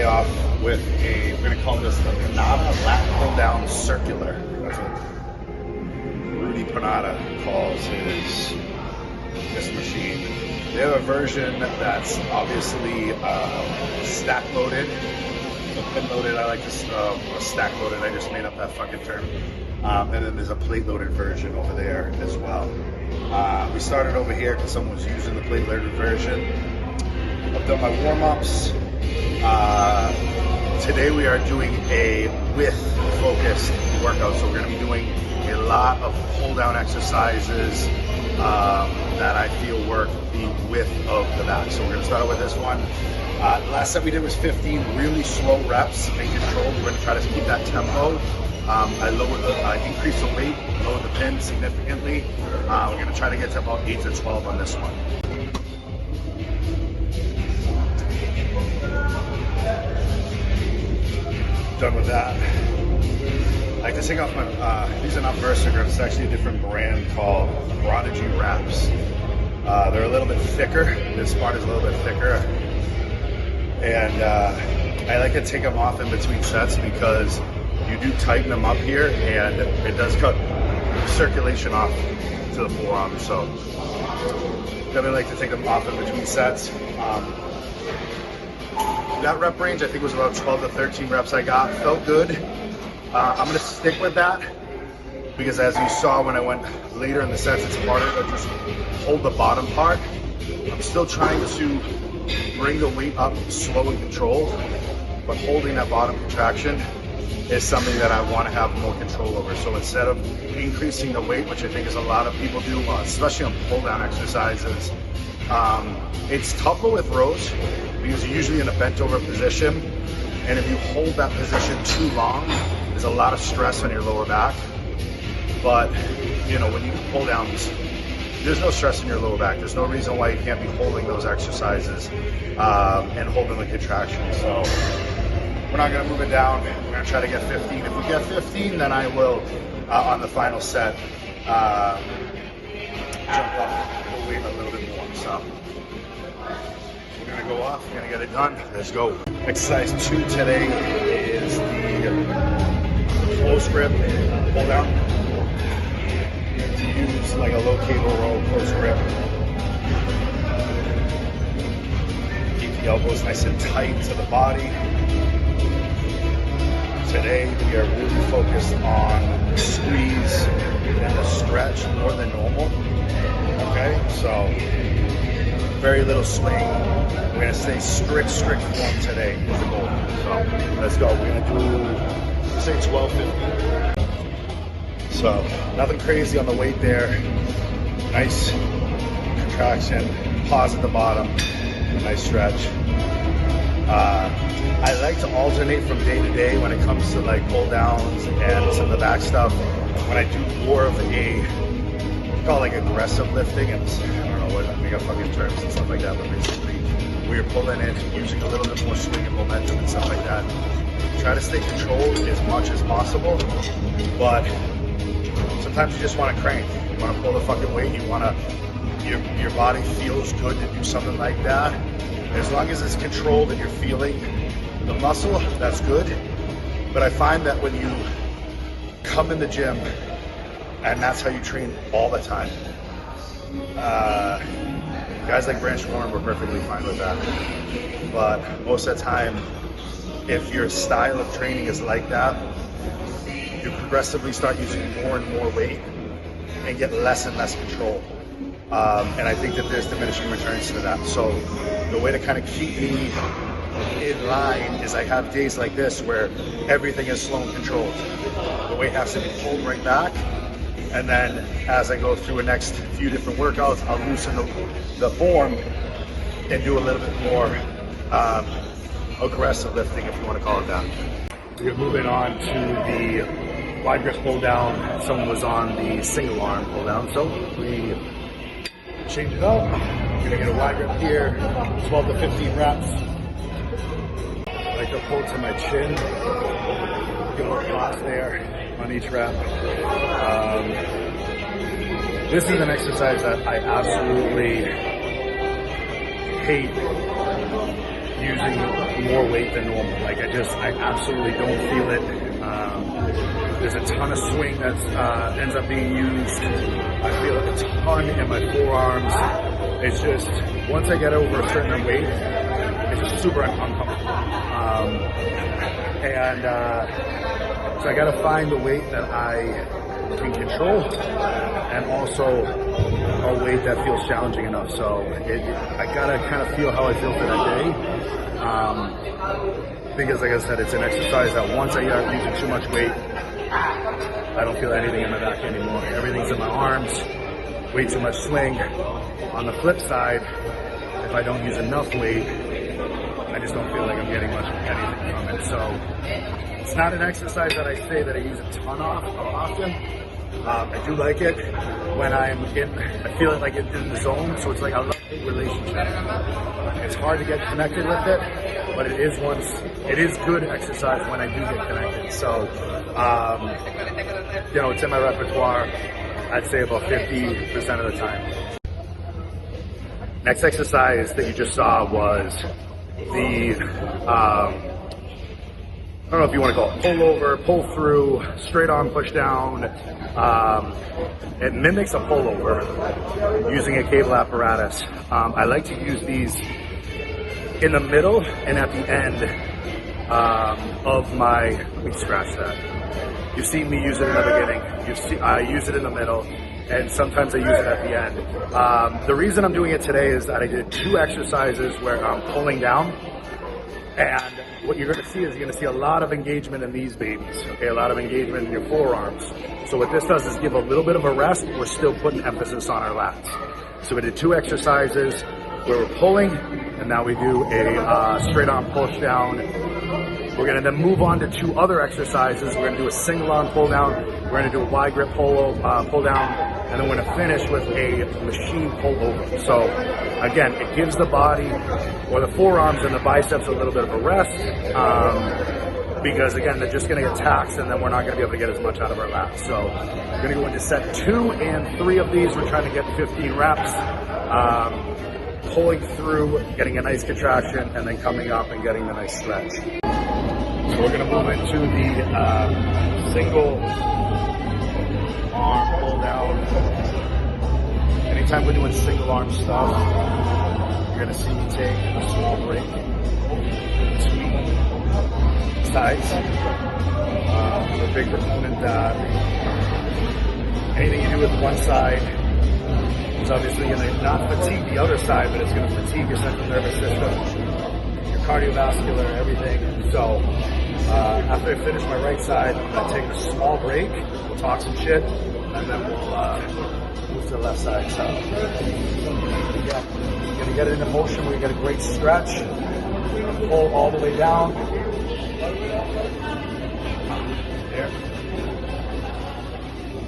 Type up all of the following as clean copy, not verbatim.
today off with we're going to call this the Panada lat pull down circular. That's what Rudy Panada calls this machine. They have a version that's obviously stack loaded, pin loaded. I like this stack loaded. I just made up that fucking term. And then there's a plate loaded version over there as well. We started over here because someone was using the plate loaded version. I've done my warm-ups. Today we are doing a width focused workout. So we're going to be doing a lot of pull down exercises that I feel work the width of the back. So we're going to start with this one. The last set we did was 15 really slow reps and controlled. We're going to try to keep that tempo. I increased the weight, lowered the pin significantly. We're going to try to get to about 8 to 12 on this one. Done with that. I like to take off my, these are not Versa grips, it's actually a different brand called Prodigy Wraps. They're a little bit thicker. This part is a little bit thicker. And I like to take them off in between sets because you do tighten them up here and it does cut circulation off to the forearm. So definitely like to take them off in between sets. That rep range I think was about 12 to 13 reps I got. Felt good. I'm going to stick with that because as you saw when I went later in the sets, it's harder to just hold the bottom part. I'm still trying to bring the weight up slow and controlled, but holding that bottom contraction is something that I want to have more control over. So instead of increasing the weight, which I think is a lot of people do, especially on pull down exercises, it's tougher with rows because you're usually in a bent over position. And if you hold that position too long, there's a lot of stress on your lower back. But, you know, when you pull downs, there's no stress in your lower back. There's no reason why you can't be holding those exercises and holding the contraction. So we're not gonna move it down. We're gonna try to get 15. If we get 15, then I will, on the final set, jump up the weight a little bit more. So we're gonna go off, we're gonna get it done. Let's go. Exercise 2 today is the close grip pull down. To use like a low cable roll close grip. Keep the elbows nice and tight to the body. Today we are really focused on the squeeze and the stretch more than normal. Okay, so very little swing. We're gonna stay strict form today is the goal. So let's go. We're gonna do say 12, 15. So nothing crazy on the weight there. Nice contraction, pause at the bottom, nice stretch. I like to alternate from day to day when it comes to like pull downs and some of the back stuff. When I do more of call it like aggressive lifting, and I don't know what, we got fucking terms and stuff like that, but basically we're pulling in, using a little bit more swing and momentum and stuff like that. Try to stay controlled as much as possible, but sometimes you just want to crank. You want to pull the fucking weight. You want to, your body feels good to do something like that. As long as it's controlled and you're feeling the muscle, that's good. But I find that when you come in the gym and that's how you train all the time, guys like Branch Warren were perfectly fine with that. But most of the time, if your style of training is like that, you progressively start using more and more weight and get less and less control. And I think that there's diminishing returns to that. So the way to kind of keep me in line is I have days like this where everything is slow and controlled. The weight has to be pulled right back. And then as I go through the next few different workouts, I'll loosen the form and do a little bit more aggressive lifting, if you want to call it that. We're moving on to the wide grip pull down. Someone was on the single arm pull down, so we changed it up. We're gonna get a wide grip here, 12 to 15 reps. I like to pull to my chin, get a little cross there on each rep. This is an exercise that I absolutely hate using more weight than normal. Like I absolutely don't feel it. There's a ton of swing that ends up being used. I feel a ton in my forearms. It's just, once I get over a certain weight, it's just super uncomfortable. So I got to find the weight that I can control, and also a weight that feels challenging enough. So I got to kind of feel how I feel for that day. Because like I said, it's an exercise that once I start using too much weight, I don't feel anything in my back anymore. Everything's in my arms, way too much swing. On the flip side, if I don't use enough weight, I just don't feel like I'm getting much anything from it. So it's not an exercise that I say that I use a ton of often. I do like it when I feel it like in the zone. So it's like a love-hate relationship. It's hard to get connected with it, but it is good exercise when I do get connected. So, it's in my repertoire, I'd say about 50% of the time. Next exercise that you just saw was the, I don't know if you want to call it pull over, pull through, straight arm push down. It mimics a pullover using a cable apparatus. I like to use these in the middle and at the end of my, let me scratch that. You've seen me use it in the beginning. I use it in the middle, and sometimes I use it at the end. The reason I'm doing it today is that I did 2 exercises where I'm pulling down, and what you're going to see is you're going to see a lot of engagement in these babies, okay? A lot of engagement in your forearms. So what this does is give a little bit of a rest. We're still putting emphasis on our lats. So we did 2 exercises where we're pulling, and now we do a straight arm push down. We're going to then move on to 2 other exercises. We're going to do a single arm pull down. We're going to do a wide grip pull down, and then we're going to finish with a machine pull over. So again, it gives the body or the forearms and the biceps a little bit of a rest, because again, they're just going to get taxed, and then we're not going to be able to get as much out of our lats. So we're going to go into set 2 and 3 of these. We're trying to get 15 reps. Pulling through, getting a nice contraction, and then coming up and getting the nice stretch. So we're going to move into the single arm pull down. Anytime we're doing single arm stuff, you're going to see me take a small break between sides. I'm a big proponent that anything you do with one side, it's obviously going to not fatigue the other side, but it's going to fatigue your central nervous system, your cardiovascular, everything. So after I finish my right side, I'm going to take a small break. We'll talk some shit, and then we'll move to the left side. So yeah, you're going to get it into motion where you get a great stretch. Pull all the way down.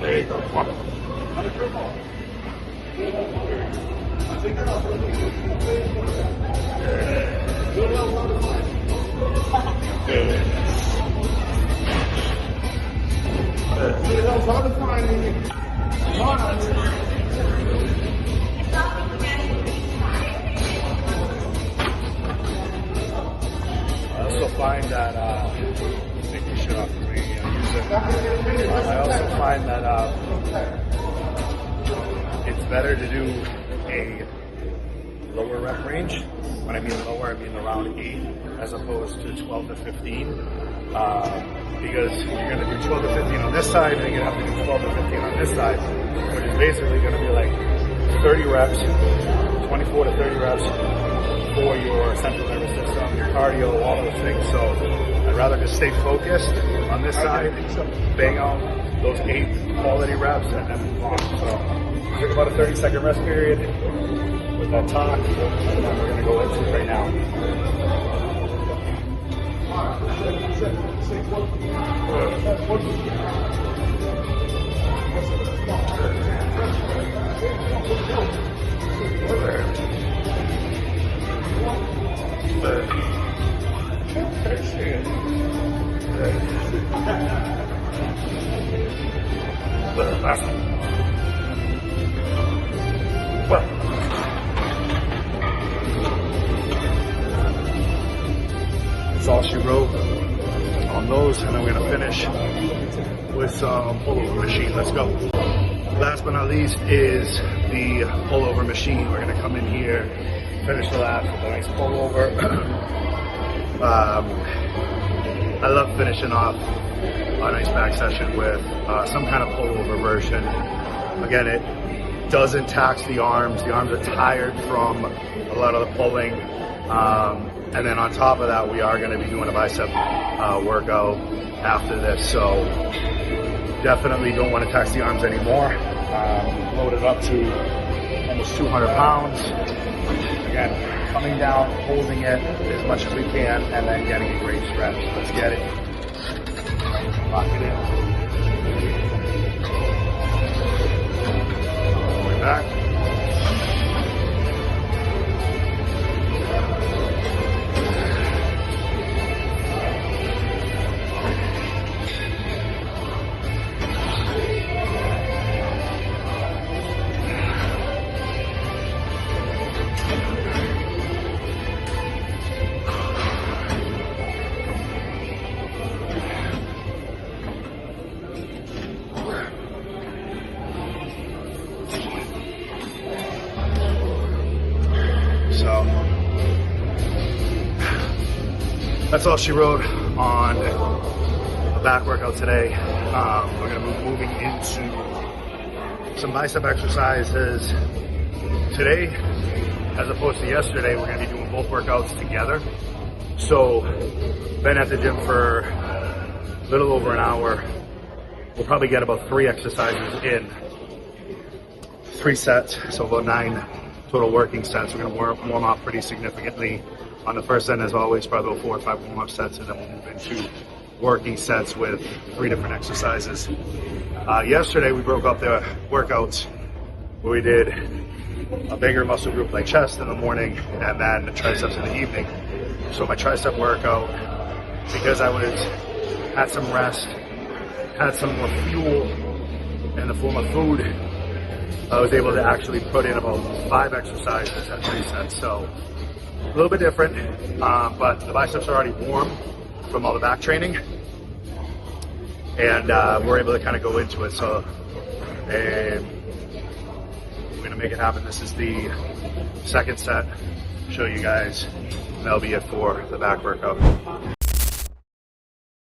There you go. I also find that take your shit off for me. I also find that it's better to do a lower rep range. When I mean lower, I mean around 8 as opposed to 12 to 15. Because you're going to do 12 to 15 on this side, and you're going to have to do 12 to 15 on this side, which is basically going to be like 30 reps, 24 to 30 reps for your central nervous system, your cardio, all those things. So I'd rather just stay focused on this side, bang out those 8 quality reps, and then move on. So took about a 30-second rest period with that talk, and then we're going to go into it right now. Last one. those, and then we're gonna finish with some pullover machine. Let's go. Last but not least is the pullover machine. We're gonna come in here, finish the last with a nice pullover. I love finishing off a nice back session with some kind of pullover version. Again, it doesn't tax the arms. The arms are tired from a lot of the pulling. And then on top of that, we are going to be doing a bicep workout after this. So definitely don't want to tax the arms anymore. Loaded up to almost 200 pounds. Again, coming down, holding it as much as we can, and then getting a great stretch. Let's get it. Lock it in. Way back. So that's all she wrote on the back workout today. We're going to be moving into some bicep exercises today, as opposed to yesterday. We're going to be doing both workouts together. So been at the gym for a little over an hour. We'll probably get about 3 exercises in, 3 sets, so about 9 total working sets. We're going to warm up pretty significantly on the first set, as always, probably about 4 or 5 warm-up sets, and then we'll move into working sets with 3 different exercises. Yesterday, we broke up the workouts where we did a bigger muscle group like chest in the morning and then the triceps in the evening. So my tricep workout, because I had some rest, had some more fuel in the form of food, I was able to actually put in about 5 exercises at 3 sets. So a little bit different, but the biceps are already warm from all the back training, and we're able to kind of go into it. So we're gonna make it happen. This is the second set. Show you guys, and that'll be it for the back workout.